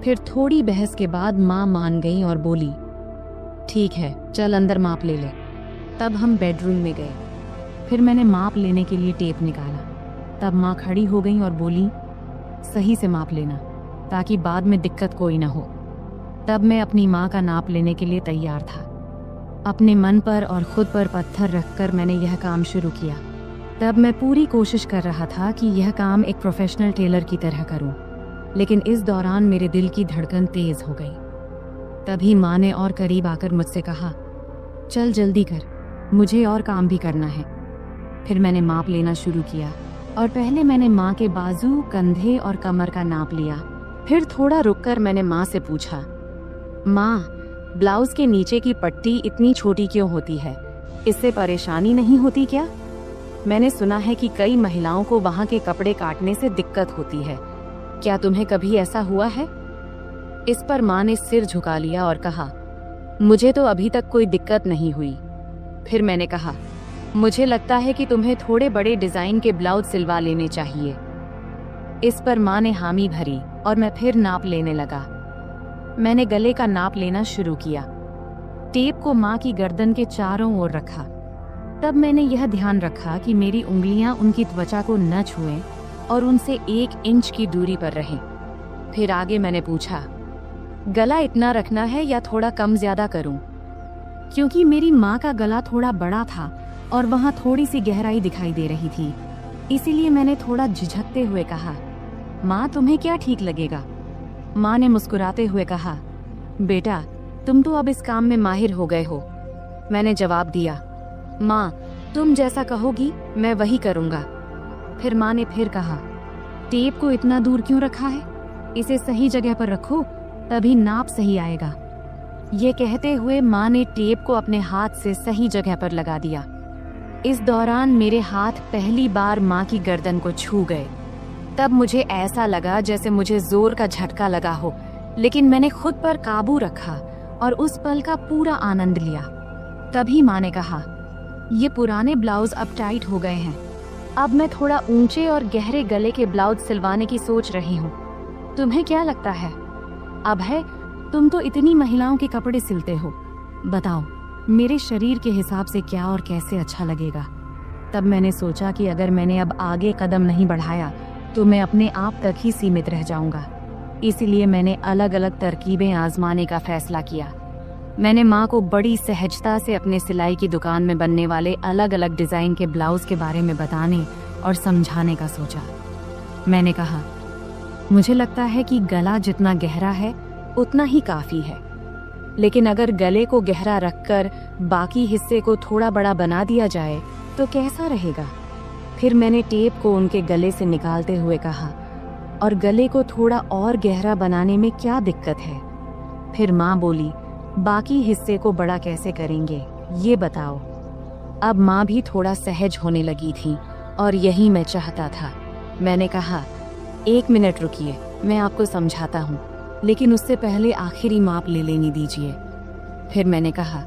फिर थोड़ी बहस के बाद माँ मान गई और बोली, ठीक है चल अंदर माप ले ले। तब हम बेडरूम में गए। फिर मैंने माप लेने के लिए टेप निकाला। तब माँ खड़ी हो गई और बोली, सही से माप लेना ताकि बाद में दिक्कत कोई ना हो। तब मैं अपनी माँ का नाप लेने के लिए तैयार था। अपने मन पर और खुद पर पत्थर रखकर मैंने यह काम शुरू किया। तब मैं पूरी कोशिश कर रहा था कि यह काम एक प्रोफेशनल टेलर की तरह करूं, लेकिन इस दौरान मेरे दिल की धड़कन तेज हो गई। तभी माँ ने और करीब आकर मुझसे कहा, चल जल्दी कर, मुझे और काम भी करना है। फिर मैंने माप लेना शुरू किया और पहले मैंने माँ के बाजू, कंधे और कमर का नाप लिया। फिर थोड़ा रुककर मैंने माँ से पूछा, माँ ब्लाउज के नीचे की पट्टी इतनी छोटी क्यों होती है, इससे परेशानी नहीं होती क्या? मैंने सुना है कि कई महिलाओं को वहाँ के कपड़े काटने से दिक्कत होती है, क्या तुम्हें कभी ऐसा हुआ है? इस पर माँ ने सिर झुका लिया और कहा, मुझे तो अभी तक कोई दिक्कत नहीं हुई। फिर मैंने कहा, मुझे लगता है कि तुम्हें थोड़े बड़े डिजाइन के ब्लाउज सिलवा लेने चाहिए। इस पर माँ ने हामी भरी और मैं फिर नाप लेने लगा। मैंने गले का नाप लेना शुरू किया। टेप को माँ की गर्दन के चारों ओर रखा। तब मैंने यह ध्यान रखा कि मेरी उंगलियां उनकी त्वचा को न छुएं और उनसे 1 इंच की दूरी पर रहें। फिर आगे मैंने पूछा, गला इतना रखना है या थोड़ा कम ज्यादा करूं? क्योंकि मेरी माँ का गला थोड़ा बड़ा था और वहाँ थोड़ी सी गहराई दिखाई दे रही थी, इसीलिए मैंने थोड़ा झिझकते हुए कहा, माँ तुम्हें क्या ठीक लगेगा? माँ ने मुस्कुराते हुए कहा, बेटा तुम तो अब इस काम में माहिर हो गए हो। मैंने जवाब दिया, माँ तुम जैसा कहोगी मैं वही करूँगा। फिर माँ ने फिर कहा, टेप को इतना दूर क्यों रखा है, इसे सही जगह पर रखो तभी नाप सही आएगा। ये कहते हुए माँ ने टेप को अपने हाथ से सही जगह पर लगा दिया। इस दौरान मेरे हाथ पहली बार माँ की गर्दन को छू गए। तब मुझे ऐसा लगा जैसे मुझे जोर का झटका लगा हो, लेकिन मैंने खुद पर काबू रखा और उस पल का पूरा आनंद लिया। तभी माँ ने कहा, ये पुराने ब्लाउज अब टाइट हो गए हैं, अब मैं थोड़ा ऊंचे और गहरे गले के ब्लाउज सिलवाने की सोच रही हूँ। तुम्हें क्या लगता है? अभय तुम तो इतनी महिलाओं के कपड़े सिलते हो, बताओ मेरे शरीर के हिसाब से क्या और कैसे अच्छा लगेगा। तब मैंने सोचा कि अगर मैंने अब आगे कदम नहीं बढ़ाया तो मैं अपने आप तक ही सीमित रह जाऊंगा। इसीलिए मैंने अलग अलग तरकीबें आजमाने का फैसला किया। मैंने माँ को बड़ी सहजता से अपने सिलाई की दुकान में बनने वाले अलग अलग डिजाइन के ब्लाउज के बारे में बताने और समझाने का सोचा। मैंने कहा, मुझे लगता है कि गला जितना गहरा है उतना ही काफी है, लेकिन अगर गले को गहरा रखकर बाकी हिस्से को थोड़ा बड़ा बना दिया जाए तो कैसा रहेगा? फिर मैंने टेप को उनके गले से निकालते हुए कहा, और गले को थोड़ा और गहरा बनाने में क्या दिक्कत है? फिर माँ बोली, बाकी हिस्से को बड़ा कैसे करेंगे ये बताओ। अब माँ भी थोड़ा सहज होने लगी थी और यही मैं चाहता था। मैंने कहा, 1 मिनट रुकिए, मैं आपको समझाता हूँ, लेकिन उससे पहले आखिरी माप ले लेने दीजिए। फिर मैंने कहा,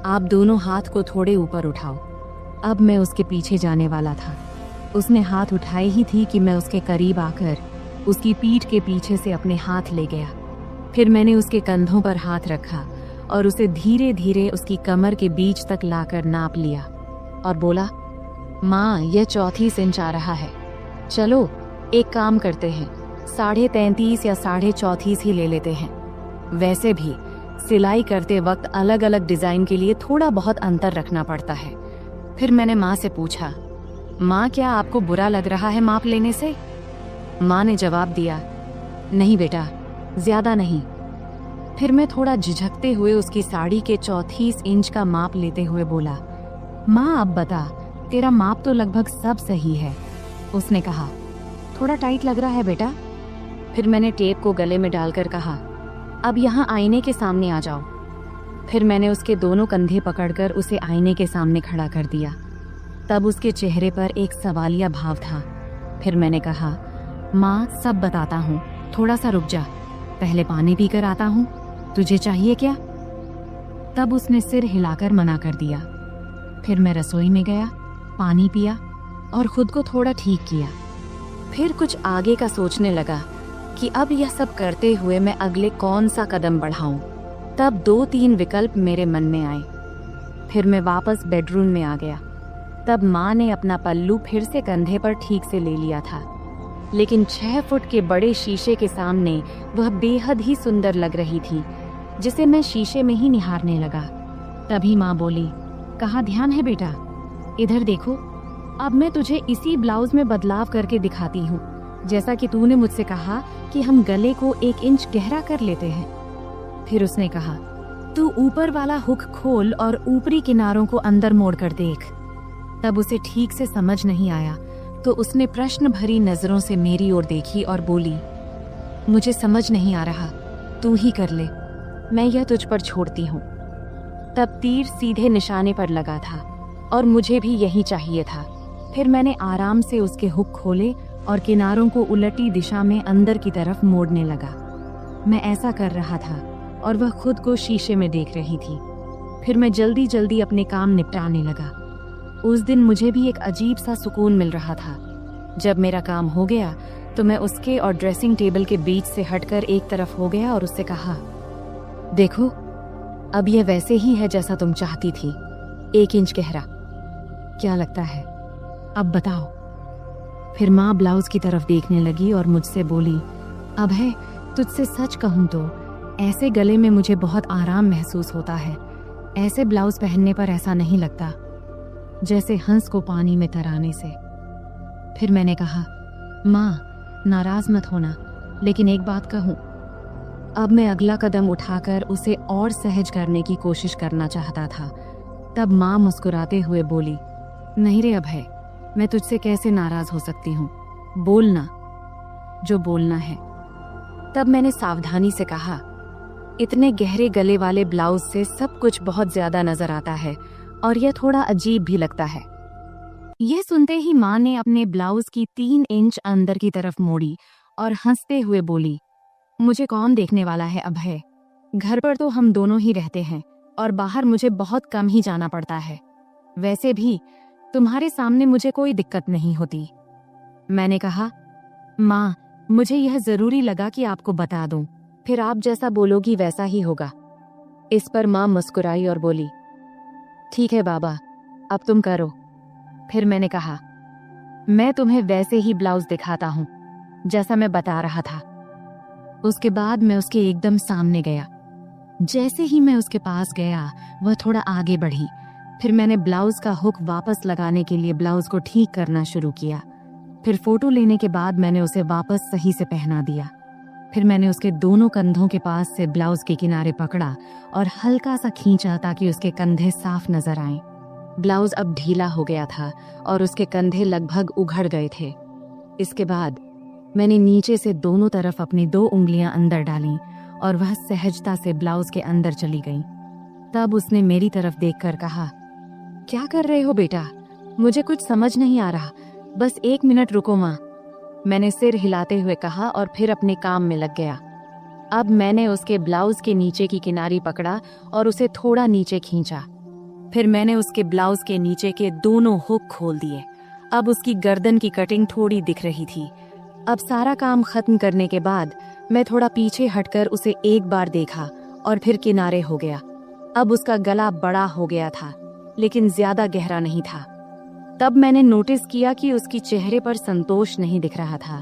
आप दोनों हाथ को थोड़े ऊपर उठाओ। अब मैं उसके पीछे जाने वाला था। उसने हाथ उठाए ही थी कि मैं उसके करीब आकर उसकी पीठ के पीछे से अपने हाथ ले गया। फिर मैंने उसके कंधों पर हाथ रखा और उसे धीरे धीरे उसकी कमर के बीच तक लाकर नाप लिया और बोला, माँ, यह 34 इंच आ रहा है। चलो एक काम करते हैं, 33.5 या 34.5 ही ले लेते हैं। वैसे भी सिलाई करते वक्त अलग अलग डिजाइन के लिए थोड़ा बहुत अंतर रखना पड़ता है। फिर मैंने माँ से पूछा, माँ, क्या आपको बुरा लग रहा है माप लेने से? माँ ने जवाब दिया, नहीं बेटा, ज्यादा नहीं। फिर मैं थोड़ा झिझकते हुए उसकी साड़ी के 34 इंच का माप लेते हुए बोला, माँ अब बता, तेरा माप तो लगभग सब सही है। उसने कहा, थोड़ा टाइट लग रहा है बेटा। फिर मैंने टेप को गले में डालकर कहा, अब यहाँ आईने के सामने आ जाओ। फिर मैंने उसके दोनों कंधे पकड़कर उसे आईने के सामने खड़ा कर दिया। तब उसके चेहरे पर एक सवालिया भाव था। फिर मैंने कहा, माँ, सब बताता हूँ, थोड़ा सा रुक जा, पहले पानी पीकर आता हूँ, तुझे चाहिए क्या? तब उसने सिर हिलाकर मना कर दिया। फिर मैं रसोई में गया, पानी पिया और खुद को थोड़ा ठीक किया। फिर कुछ आगे का सोचने लगा कि अब यह सब करते हुए मैं अगले कौन सा कदम बढ़ाऊं। तब 2-3 विकल्प मेरे मन में आए। फिर मैं वापस बेडरूम में आ गया। तब माँ ने अपना पल्लू फिर से कंधे पर ठीक से ले लिया था, लेकिन 6 फुट के बड़े शीशे के सामने वह बेहद ही सुंदर लग रही थी, जिसे मैं शीशे में ही निहारने लगा। तभी माँ बोली, कहाँ ध्यान है बेटा, इधर देखो, अब मैं तुझे इसी ब्लाउज में बदलाव करके दिखाती हूँ, जैसा कि तूने मुझसे कहा कि हम गले को 1 इंच गहरा कर लेते हैं। फिर उसने कहा, तू ऊपर वाला हुक खोल और ऊपरी किनारों को अंदर मोड़ कर देख। तब उसे ठीक से समझ नहीं आया, तो उसने प्रश्न भरी नजरों से मेरी ओर देखी और बोली, मुझे समझ नहीं आ रहा, तू ही कर ले, मैं यह तुझ पर छोड़ती हूँ। तब तीर सीधे निशाने पर लगा था और मुझे भी यही चाहिए था। फिर मैंने आराम से उसके हुक खोले और किनारों को उलटी दिशा में अंदर की तरफ मोड़ने लगा। मैं ऐसा कर रहा था और वह खुद को शीशे में देख रही थी। फिर मैं जल्दी जल्दी अपने काम निपटाने लगा। उस दिन मुझे भी एक अजीब सा सुकून मिल रहा था। जब मेरा काम हो गया तो मैं उसके और ड्रेसिंग टेबल के बीच से हटकर एक तरफ हो गया और उससे कहा, देखो, अब यह वैसे ही है जैसा तुम चाहती थी, 1 इंच गहरा। क्या लगता है, अब बताओ। फिर माँ ब्लाउज की तरफ देखने लगी और मुझसे बोली, अब है, तुझसे सच कहूँ तो ऐसे गले में मुझे बहुत आराम महसूस होता है। ऐसे ब्लाउज पहनने पर ऐसा नहीं लगता जैसे हंस को पानी में तराने से। फिर मैंने कहा, माँ, नाराज मत होना, लेकिन एक बात कहूँ। अब मैं अगला कदम उठाकर उसे और सहज करने की कोशिश करना चाहता था। तब माँ मुस्कुराते हुए बोली, नहीं रे अभय, मैं तुझसे कैसे नाराज हो सकती हूँ, बोलना जो बोलना है। तब मैंने सावधानी से कहा, इतने गहरे गले वाले ब्लाउज से सब कुछ बहुत ज्यादा नजर आता है और यह थोड़ा अजीब भी लगता है। यह सुनते ही माँ ने अपने ब्लाउज की 3 इंच अंदर की तरफ मोड़ी और हंसते हुए बोली, मुझे कौन देखने वाला है अभय, घर पर तो हम दोनों ही रहते हैं और बाहर मुझे बहुत कम ही जाना पड़ता है। वैसे भी तुम्हारे सामने मुझे कोई दिक्कत नहीं होती। मैंने कहा, माँ, मुझे यह जरूरी लगा कि आपको बता दूं, फिर आप जैसा बोलोगी वैसा ही होगा। इस पर माँ मुस्कुराई और बोली, ठीक है बाबा, अब तुम करो। फिर मैंने कहा, मैं तुम्हें वैसे ही ब्लाउज दिखाता हूँ जैसा मैं बता रहा था। उसके बाद मैं उसके एकदम सामने गया। जैसे ही मैं उसके पास गया, वह थोड़ा आगे बढ़ी। फिर मैंने ब्लाउज का हुक वापस लगाने के लिए ब्लाउज को ठीक करना शुरू किया। फिर फोटो लेने के बाद मैंने उसे वापस सही से पहना दिया। फिर मैंने उसके दोनों कंधों के पास से ब्लाउज के किनारे पकड़ा और हल्का सा खींचा ताकि उसके कंधे साफ नजर आएं। ब्लाउज अब ढीला हो गया था और उसके कंधे लगभग उघड़ गए थे। इसके बाद मैंने नीचे से दोनों तरफ अपनी 2 उंगलियां अंदर डालीं और वह सहजता से ब्लाउज के अंदर चली गई। तब उसने मेरी तरफ देखकर कहा, क्या कर रहे हो बेटा, मुझे कुछ समझ नहीं आ रहा, बस 1 मिनट रुको माँ। मैंने सिर हिलाते हुए कहा और फिर अपने काम में लग गया। अब मैंने उसके ब्लाउज के नीचे की किनारी पकड़ा और उसे थोड़ा नीचे खींचा। फिर मैंने उसके ब्लाउज के नीचे के दोनों हुक खोल दिए अब उसकी गर्दन की कटिंग थोड़ी दिख रही थी। अब सारा काम खत्म करने के बाद मैं थोड़ा पीछे हटकर उसे एक बार देखा और फिर किनारे हो गया। अब उसका गला बड़ा हो गया था, लेकिन ज्यादा गहरा नहीं था। तब मैंने नोटिस किया कि उसकी चेहरे पर संतोष नहीं दिख रहा था।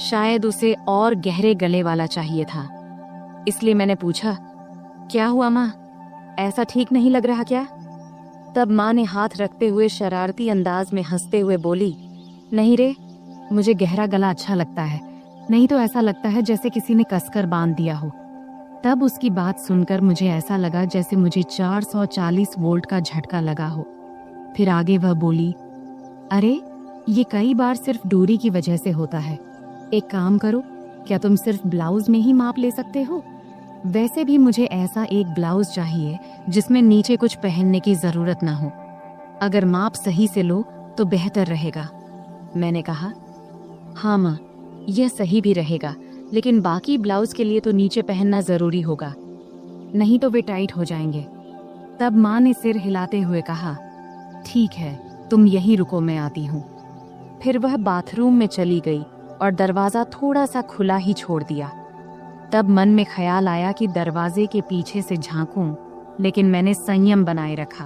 शायद उसे और गहरे गले वाला चाहिए था। इसलिए मैंने पूछा, क्या हुआ माँ, ऐसा ठीक नहीं लग रहा क्या? तब माँ ने हाथ रखते हुए शरारती अंदाज में हंसते हुए बोली, नहीं रे, मुझे गहरा गला अच्छा लगता है, नहीं तो ऐसा लगता है जैसे किसी ने कसकर बांध दिया हो। तब उसकी बात सुनकर मुझे ऐसा लगा जैसे मुझे 440 वोल्ट का झटका लगा हो। फिर आगे वह बोली, अरे ये कई बार सिर्फ दूरी की वजह से होता है। एक काम करो, क्या तुम सिर्फ ब्लाउज में ही माप ले सकते हो? वैसे भी मुझे ऐसा एक ब्लाउज चाहिए जिसमें नीचे कुछ पहनने की जरूरत ना हो। अगर माप सही से लो तो बेहतर रहेगा। मैंने कहा, हाँ माँ, यह सही भी रहेगा, लेकिन बाकी ब्लाउज के लिए तो नीचे पहनना जरूरी होगा, नहीं तो वे टाइट हो जाएंगे। तब माँ ने सिर हिलाते हुए कहा, ठीक है, तुम यहीं रुको, मैं आती हूँ। फिर वह बाथरूम में चली गई और दरवाजा थोड़ा सा खुला ही छोड़ दिया। तब मन में ख्याल आया कि दरवाजे के पीछे से झांकूं, लेकिन मैंने संयम बनाए रखा,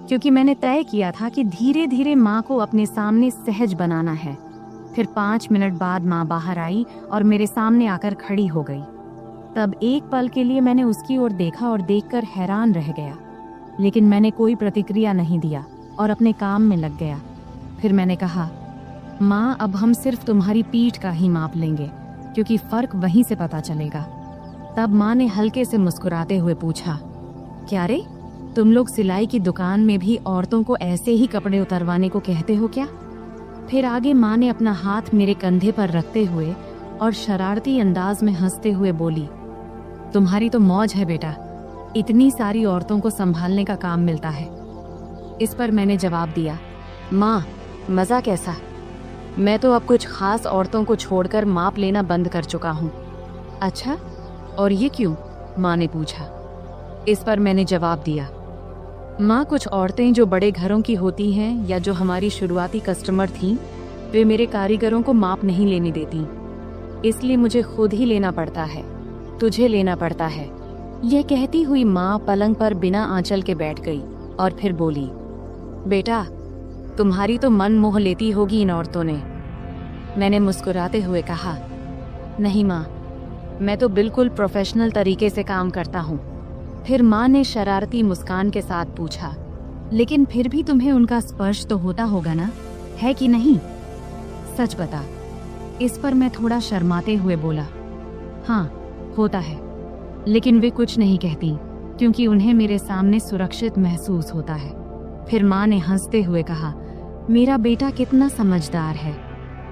क्योंकि मैंने तय किया था कि धीरे धीरे माँ को अपने सामने सहज बनाना है। फिर 5 मिनट बाद माँ बाहर आई और मेरे सामने आकर खड़ी हो गई। तब एक पल के लिए मैंने उसकी ओर देखा और देखकर हैरान रह गया, लेकिन मैंने कोई प्रतिक्रिया नहीं दिया और अपने काम में लग गया। फिर मैंने कहा, माँ, अब हम सिर्फ तुम्हारी पीठ का ही माप लेंगे, क्योंकि फर्क वहीं से पता चलेगा। तब माँ ने हल्के से मुस्कुराते हुए पूछा, क्या रे, तुम लोग सिलाई की दुकान में भी औरतों को ऐसे ही कपड़े उतरवाने को कहते हो क्या? फिर आगे माँ ने अपना हाथ मेरे कंधे पर रखते हुए और शरारती अंदाज में हंसते हुए बोली, तुम्हारी तो मौज है बेटा, इतनी सारी औरतों को संभालने का काम मिलता है। इस पर मैंने जवाब दिया, माँ, मजा कैसा? मैं तो अब कुछ खास औरतों को छोड़कर माप लेना बंद कर चुका हूँ। अच्छा, और ये क्यों? माँ ने पूछा। इस पर मैंने जवाब दिया, माँ, कुछ औरतें जो बड़े घरों की होती हैं या जो हमारी शुरुआती कस्टमर थीं, वे मेरे कारीगरों को माप नहीं लेने देती, इसलिए मुझे खुद ही लेना पड़ता है, तुझे लेना पड़ता है। यह कहती हुई माँ पलंग पर बिना आंचल के बैठ गई और फिर बोली, बेटा, तुम्हारी तो मन मोह लेती होगी इन औरतों ने। मैंने मुस्कुराते हुए कहा, नहीं माँ, मैं तो बिल्कुल प्रोफेशनल तरीके से काम करता हूँ। फिर माँ ने शरारती मुस्कान के साथ पूछा, लेकिन फिर भी तुम्हें उनका स्पर्श तो होता होगा ना, है कि नहीं? सच बता। इस पर मैं थोड़ा शर्माते हुए बोला, हाँ, होता है, लेकिन वे कुछ नहीं कहती, क्योंकि उन्हें मेरे सामने सुरक्षित महसूस होता है। फिर माँ ने हंसते हुए कहा, मेरा बेटा कितना समझदार है।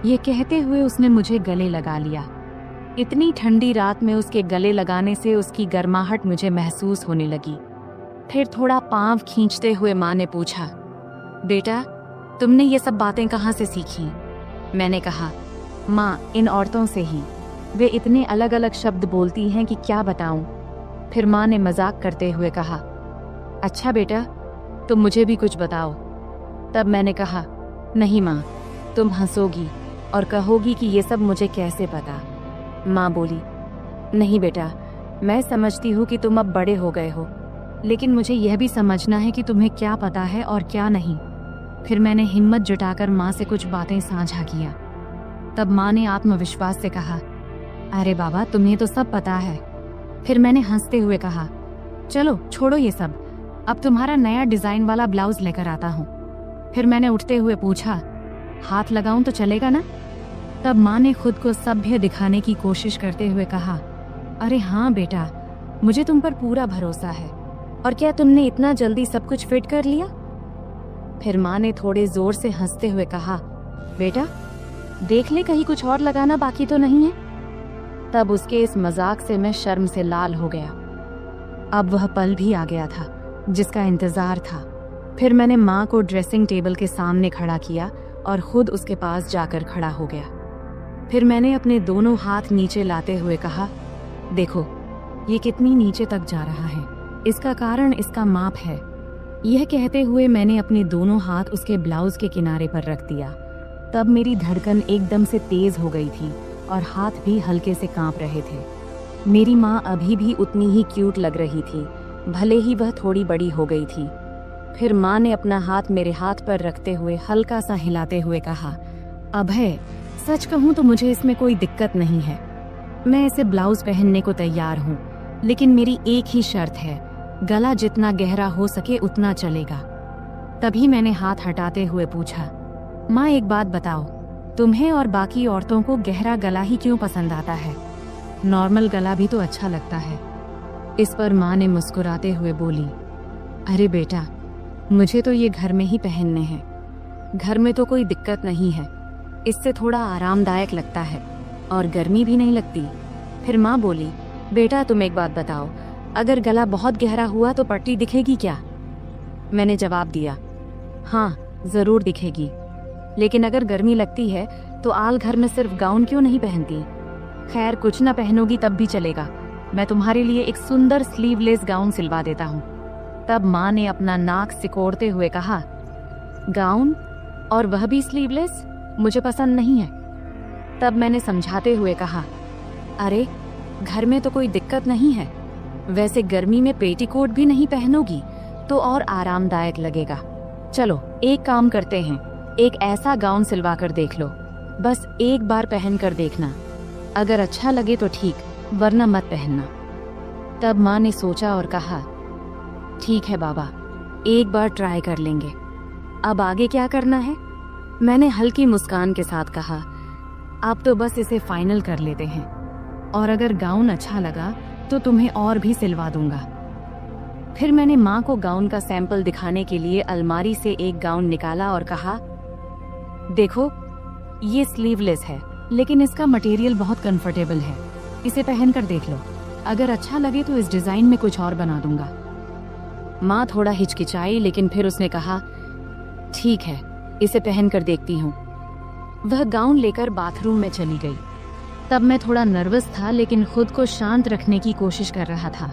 ये कहते हुए उसने मुझे गले लगा लिया। इतनी ठंडी रात में उसके गले लगाने से उसकी गर्माहट मुझे महसूस होने लगी। फिर थोड़ा पांव खींचते हुए माँ ने पूछा, बेटा, तुमने ये सब बातें कहाँ से सीखी? मैंने कहा, माँ, इन औरतों से ही। वे इतने अलग अलग शब्द बोलती हैं कि क्या बताऊं। फिर माँ ने मजाक करते हुए कहा, अच्छा बेटा, तुम मुझे भी कुछ बताओ। तब मैंने कहा, नहीं माँ, तुम हंसोगी और कहोगी कि ये सब मुझे कैसे पता। माँ बोली, नहीं बेटा, मैं समझती हूँ कि तुम अब बड़े हो गए हो, लेकिन मुझे यह भी समझना है कि तुम्हें क्या पता है और क्या नहीं। फिर मैंने हिम्मत जुटाकर माँ से कुछ बातें साझा किया। तब माँ ने आत्मविश्वास से कहा, अरे बाबा, तुम्हें तो सब पता है। फिर मैंने हंसते हुए कहा, चलो छोड़ो ये सब, अब तुम्हारा नया डिजाइन वाला ब्लाउज लेकर आता हूँ। फिर मैंने उठते हुए पूछा, हाथ लगाऊं तो चलेगा ना? तब माँ ने खुद को सभ्य दिखाने की कोशिश करते हुए कहा, अरे हाँ बेटा, मुझे तुम पर पूरा भरोसा है। और क्या तुमने इतना जल्दी सब कुछ फिट कर लिया? फिर माँ ने थोड़े जोर से हंसते हुए कहा, बेटा देख ले, कहीं कुछ और लगाना बाकी तो नहीं है। तब उसके इस मजाक से मैं शर्म से लाल हो गया। अब वह पल भी आ गया था जिसका इंतजार था। फिर मैंने माँ को ड्रेसिंग टेबल के सामने खड़ा किया और खुद उसके पास जाकर खड़ा हो गया। फिर मैंने अपने दोनों हाथ नीचे लाते हुए कहा, देखो ये कितनी नीचे तक जा रहा है, इसका कारण इसका माप है। यह कहते हुए मैंने अपने दोनों हाथ उसके ब्लाउज के किनारे पर रख दिया तब मेरी धड़कन एकदम से तेज हो गई थी और हाथ भी हल्के से कांप रहे थे। मेरी माँ अभी भी उतनी ही क्यूट लग रही थी, भले ही वह थोड़ी बड़ी हो गई थी। फिर माँ ने अपना हाथ मेरे हाथ पर रखते हुए हल्का सा हिलाते हुए कहा, अभय, सच कहूँ तो मुझे इसमें कोई दिक्कत नहीं है। मैं इसे ब्लाउज पहनने को तैयार हूँ, लेकिन मेरी एक ही शर्त है, गला जितना गहरा हो सके उतना चलेगा। तभी मैंने हाथ हटाते हुए पूछा, माँ एक बात बताओ, तुम्हें और बाकी औरतों को गहरा गला ही क्यों पसंद आता है? नॉर्मल गला भी तो अच्छा लगता है। इस पर माँ ने मुस्कुराते हुए बोली, अरे बेटा, मुझे तो ये घर में ही पहनने हैं। घर में तो कोई दिक्कत नहीं है, इससे थोड़ा आरामदायक लगता है और गर्मी भी नहीं लगती। फिर माँ बोली, बेटा तुम एक बात बताओ, अगर गला बहुत गहरा हुआ तो पट्टी दिखेगी क्या? मैंने जवाब दिया, हाँ जरूर दिखेगी, लेकिन अगर गर्मी लगती है तो आल घर में सिर्फ गाउन क्यों नहीं पहनती? खैर कुछ ना पहनोगी तब भी चलेगा, मैं तुम्हारे लिए एक सुंदर स्लीवलेस गाउन सिलवा देता हूँ। तब माँ ने अपना नाक सिकोड़ते हुए कहा, गाउन और वह भी स्लीवलेस? मुझे पसंद नहीं है। तब मैंने समझाते हुए कहा, अरे घर में तो कोई दिक्कत नहीं है, वैसे गर्मी में पेटीकोट भी नहीं पहनोगी तो और आरामदायक लगेगा। चलो एक काम करते हैं, एक ऐसा गाउन सिलवा कर देख लो, बस एक बार पहन कर देखना, अगर अच्छा लगे तो ठीक, वरना मत पहनना। तब माँ ने सोचा और कहा, ठीक है बाबा, एक बार ट्राई कर लेंगे, अब आगे क्या करना है? मैंने हल्की मुस्कान के साथ कहा, अब तो बस इसे फाइनल कर लेते हैं, और अगर गाउन अच्छा लगा तो तुम्हें और भी सिलवा दूंगा। फिर मैंने माँ को गाउन का सैंपल दिखाने के लिए अलमारी से एक गाउन निकाला और कहा, देखो ये स्लीवलेस है, लेकिन इसका मटेरियल बहुत कंफर्टेबल है, इसे पहन कर देख लो, अगर अच्छा लगे तो इस डिजाइन में कुछ और बना दूंगा। माँ थोड़ा हिचकिचाई, लेकिन फिर उसने कहा, ठीक है, इसे पहन कर देखती हूँ। वह गाउन लेकर बाथरूम में चली गई। तब मैं थोड़ा नर्वस था, लेकिन खुद को शांत रखने की कोशिश कर रहा था।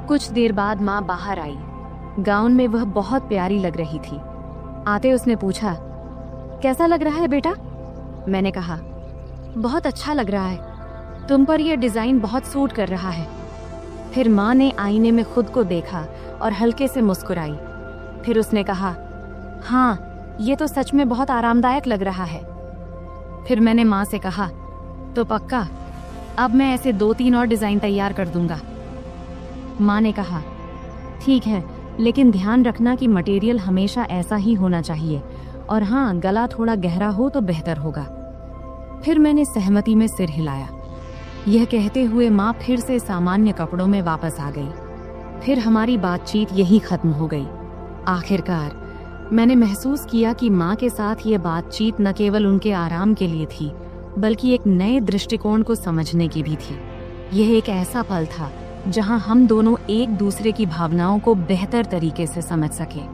कुछ देर बाद माँ बाहर आई। गाउन में वह बहुत प्यारी लग रही थी। आते उसने पूछा, कैसा लग रहा है बेटा? मैंने कहा, बहुत अच्छा लग रहा है, तुम पर यह डिजाइन बहुत सूट कर रहा है। फिर माँ ने आईने में खुद को देखा और हल्के से मुस्कुराई। फिर उसने कहा, हाँ ये तो सच में बहुत आरामदायक लग रहा है। फिर मैंने माँ से कहा, तो पक्का, अब मैं ऐसे 2-3 और डिजाइन तैयार कर दूंगा। माँ ने कहा, ठीक है, लेकिन ध्यान रखना कि मटेरियल हमेशा ऐसा ही होना चाहिए, और हाँ गला थोड़ा गहरा हो तो बेहतर होगा। फिर मैंने सहमति में सिर हिलाया। यह कहते हुए माँ फिर से सामान्य कपड़ों में वापस आ गई। फिर हमारी बातचीत यही खत्म हो गई। आखिरकार मैंने महसूस किया कि माँ के साथ ये बातचीत न केवल उनके आराम के लिए थी, बल्कि एक नए दृष्टिकोण को समझने की भी थी। यह एक ऐसा पल था जहां हम दोनों एक दूसरे की भावनाओं को बेहतर तरीके से समझ सके।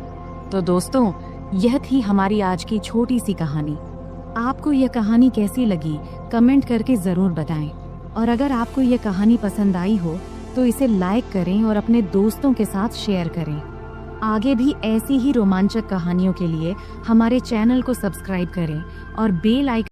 तो दोस्तों, यह थी हमारी आज की छोटी सी कहानी। आपको यह कहानी कैसी लगी कमेंट करके जरूर बताएं, और अगर आपको यह कहानी पसंद आई हो तो इसे लाइक करें और अपने दोस्तों के साथ शेयर करें। आगे भी ऐसी ही रोमांचक कहानियों के लिए हमारे चैनल को सब्सक्राइब करें और बेल आइकन